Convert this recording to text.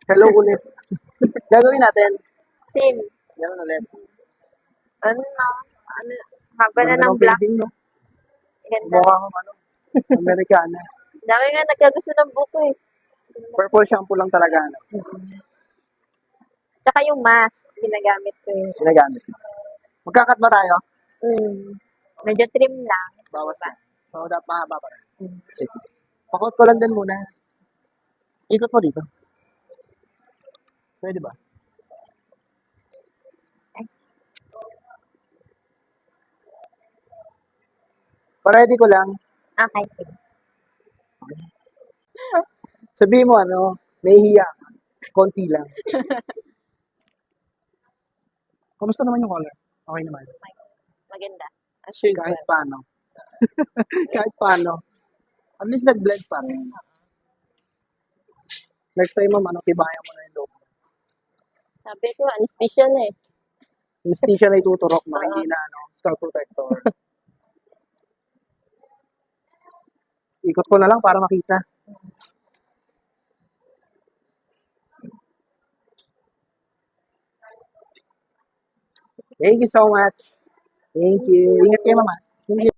Hello ulit. Gagawin natin. Same. Ganun ulit. Ano na? Ano? Haba na Ganda ng ng black. painting, no? Ganda. Mukha kang ano, Amerikana. Dami nga nagkagusto ng buko eh. Purple shampoo lang talaga, ano, Tsaka yung mask, ginagamit ko yun. ginagamit. Magkakat ba tayo? Medyo trim lang. Bawas na. So, dapat mahaba pa rin. Mm. Sige. Pakot ko lang din muna. Ikot mo dito. Pwede ba? Ready ko lang. Okay, sige. Sabihin mo ano, nahihiya ka. Konti lang. Kamusta naman yung color? Okay naman. Maganda. As usual. Kahit paano. Kahit paano. At least nag-blend pa rin. Next time mo, tibayan mo na yung loob. Sabi ko, anesthesia na eh. Hindi siya na ituturok, no? Hindi na, skull protector. Ikot ko na lang para makita. Thank you so much. Thank you. Ingat kayo, mama. Thank you.